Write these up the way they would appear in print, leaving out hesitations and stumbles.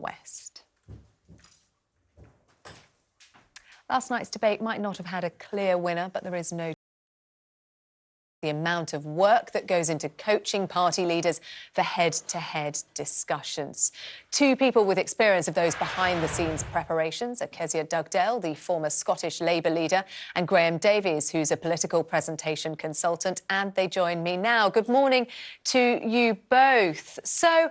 West. Last night's debate might not have had a clear winner, but there is no the amount of work that goes into coaching party leaders for head-to-head discussions. Two people with experience of those behind-the-scenes preparations are Kezia Dugdale, the former Scottish Labour leader, and Graham Davies, who's a political presentation consultant, and they join me now. Good morning to you both. So,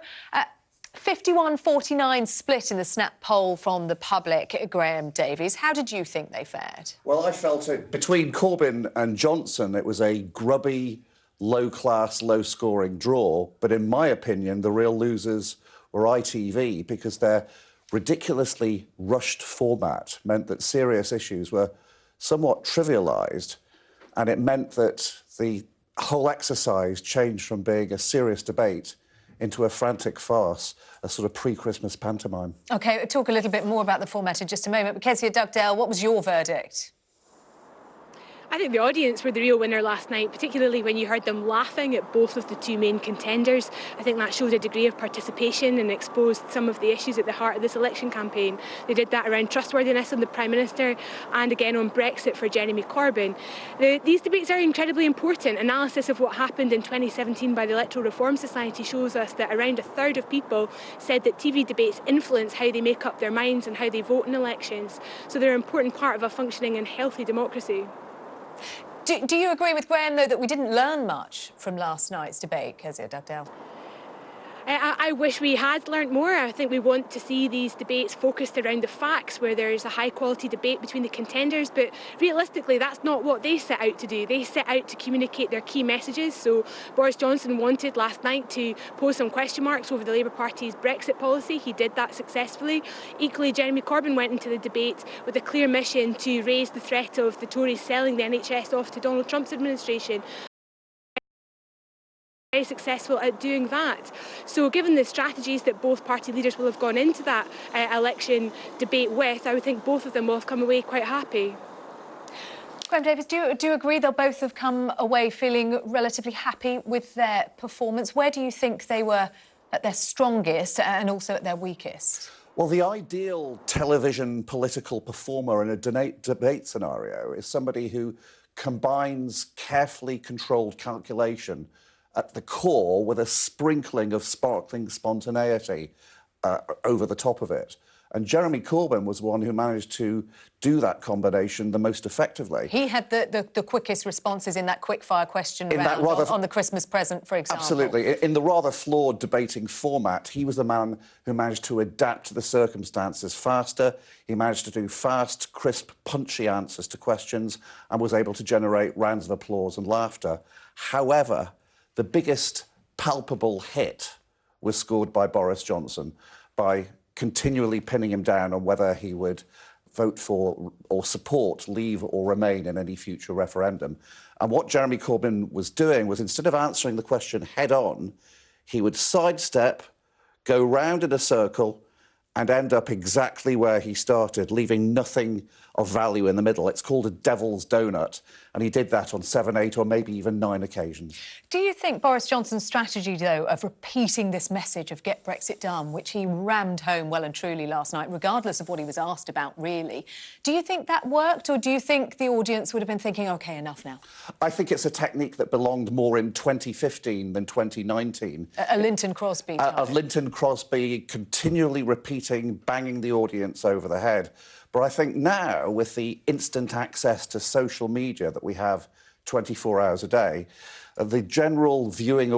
51-49 split in the Snap poll from the public. Graham Davies, how did you think they fared? Well, I felt it between Corbyn and Johnson, it was a grubby, low-class, low-scoring draw. But in my opinion, the real losers were ITV because their ridiculously rushed format meant that serious issues were somewhat trivialised, and it meant that the whole exercise changed from being a serious debate into a frantic farce, a sort of pre-Christmas pantomime. OK, we'll talk a little bit more about the format in just a moment. But Kezia Dugdale, what was your verdict? I think the audience were the real winner last night, particularly when you heard them laughing at both of the two main contenders. I think that showed a degree of participation and exposed some of the issues at the heart of this election campaign. They did that around trustworthiness on the Prime Minister and again on Brexit for Jeremy Corbyn. These debates are incredibly important. Analysis of what happened in 2017 by the Electoral Reform Society shows us that around a third of people said that TV debates influence how they make up their minds and how they vote in elections. So they're an important part of a functioning and healthy democracy. Do you agree with Graham, though, that we didn't learn much from last night's debate, Kezia Dugdale? I wish we had learnt more. I think we want to see these debates focused around the facts, where there's a high-quality debate between the contenders, but realistically that's not what they set out to do. They set out to communicate their key messages. So Boris Johnson wanted last night to pose some question marks over the Labour Party's Brexit policy. He did that successfully. Equally, Jeremy Corbyn went into the debate with a clear mission to raise the threat of the Tories selling the NHS off to Donald Trump's administration. Very successful at doing that. So given the strategies that both party leaders will have gone into that election debate with, I would think both of them will have come away quite happy. Graham Davies, do you agree they'll both have come away feeling relatively happy with their performance? Where do you think they were at their strongest and also at their weakest? Well, the ideal television political performer in a debate scenario is somebody who combines carefully controlled calculation at the core with a sprinkling of sparkling spontaneity over the top of it. And Jeremy Corbyn was one who managed to do that combination the most effectively. He had the quickest responses in that quick-fire question round on the Christmas present, for example. Absolutely. In the rather flawed debating format, he was the man who managed to adapt to the circumstances faster. He managed to do fast, crisp, punchy answers to questions and was able to generate rounds of applause and laughter. However, the biggest palpable hit was scored by Boris Johnson by continually pinning him down on whether he would vote for or support Leave or Remain in any future referendum. And what Jeremy Corbyn was doing was, instead of answering the question head-on, he would sidestep, go round in a circle and end up exactly where he started, leaving nothing of value in the middle. It's called a devil's donut, and he did that on 7, 8 or maybe even 9 occasions. Do you think Boris Johnson's strategy, though, of repeating this message of get Brexit done, which he rammed home well and truly last night, regardless of what he was asked about, really, do you think that worked, or do you think the audience would have been thinking, OK, enough now? I think it's a technique that belonged more in 2015 than 2019. A Linton Crosby type. Of Linton Crosby continually repeating, banging the audience over the head. But I think now, with the instant access to social media that we have 24 hours a day, the general viewing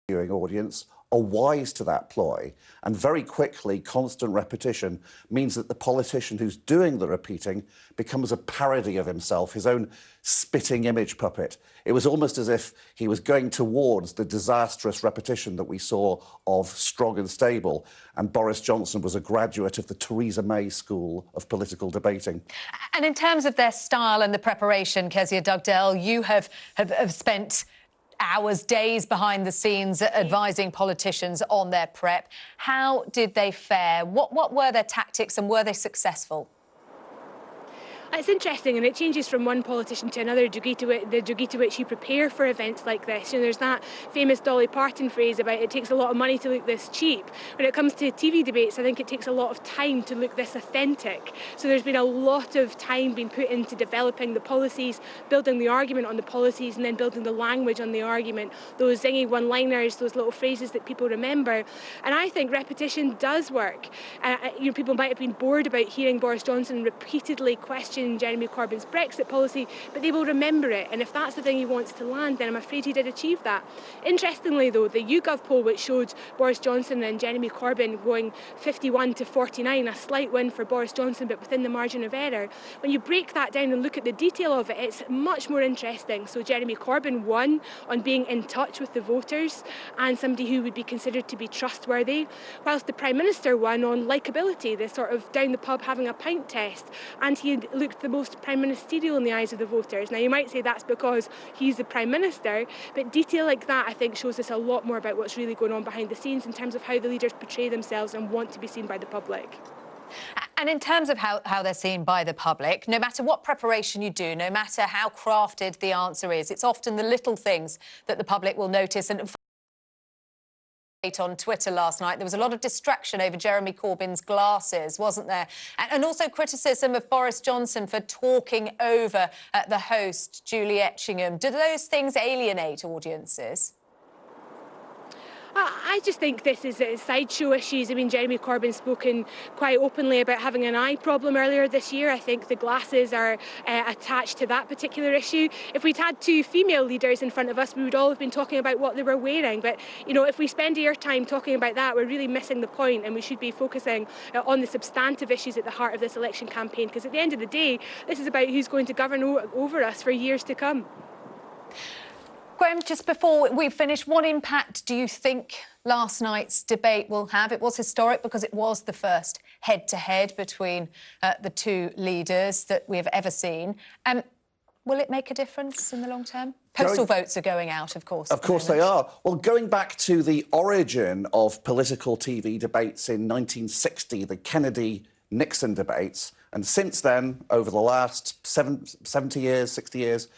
audience are wise to that ploy. And very quickly, constant repetition means that the politician who's doing the repeating becomes a parody of himself, his own spitting image puppet. It was almost as if he was going towards the disastrous repetition that we saw of Strong and Stable, and Boris Johnson was a graduate of the Theresa May School of political debating. And in terms of their style and the preparation, Kezia Dugdale, you have spent hours, days behind the scenes advising politicians on their prep. How did they fare? What were their tactics and were they successful? It's interesting, and it changes from one politician to another, the degree to which you prepare for events like this. You know, there's that famous Dolly Parton phrase about it takes a lot of money to look this cheap. When it comes to TV debates, I think it takes a lot of time to look this authentic. So there's been a lot of time being put into developing the policies, building the argument on the policies, and then building the language on the argument, those zingy one-liners, those little phrases that people remember. And I think repetition does work. You know, people might have been bored about hearing Boris Johnson repeatedly question Jeremy Corbyn's Brexit policy, but they will remember it. And if that's the thing he wants to land, then I'm afraid he did achieve that. Interestingly, though, the YouGov poll, which showed Boris Johnson and Jeremy Corbyn going 51 to 49, a slight win for Boris Johnson, but within the margin of error. When you break that down and look at the detail of it, it's much more interesting. So Jeremy Corbyn won on being in touch with the voters and somebody who would be considered to be trustworthy, whilst the Prime Minister won on likeability, the sort of down the pub having a pint test, and he looked the most prime ministerial in the eyes of the voters. Now, you might say that's because he's the Prime Minister, but detail like that, I think, shows us a lot more about what's really going on behind the scenes in terms of how the leaders portray themselves and want to be seen by the public. And in terms of how they're seen by the public, no matter what preparation you do, no matter how crafted the answer is, it's often the little things that the public will notice. And on Twitter last night, there was a lot of distraction over Jeremy Corbyn's glasses, wasn't there? And also criticism of Boris Johnson for talking over the host, Julie Etchingham. Do those things alienate audiences? I just think this is sideshow issues. I mean, Jeremy Corbyn's spoken quite openly about having an eye problem earlier this year. I think the glasses are attached to that particular issue. If we'd had two female leaders in front of us, we would all have been talking about what they were wearing. But, you know, if we spend airtime talking about that, we're really missing the point, and we should be focusing on the substantive issues at the heart of this election campaign, because at the end of the day, this is about who's going to govern over us for years to come. Graham, just before we finish, what impact do you think last night's debate will have? It was historic because it was the first head-to-head between the two leaders that we have ever seen. Will it make a difference in the long term? Postal votes are going out, of course. Of course they are. Well, going back to the origin of political TV debates in 1960, the Kennedy-Nixon debates, and since then, over the last 70 years, 60 years,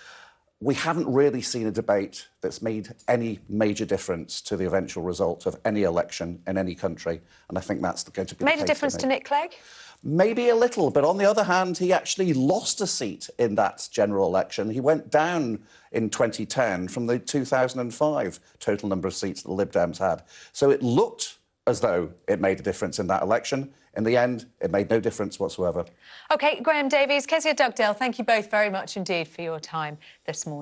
we haven't really seen a debate that's made any major difference to the eventual result of any election in any country, and I think that's going to be the case. Made a difference to Nick Clegg? Maybe a little, but on the other hand, he actually lost a seat in that general election. He went down in 2010 from the 2005 total number of seats that the Lib Dems had. So it looked as though it made a difference in that election. In the end, it made no difference whatsoever. OK, Graham Davies, Kezia Dugdale, thank you both very much indeed for your time this morning.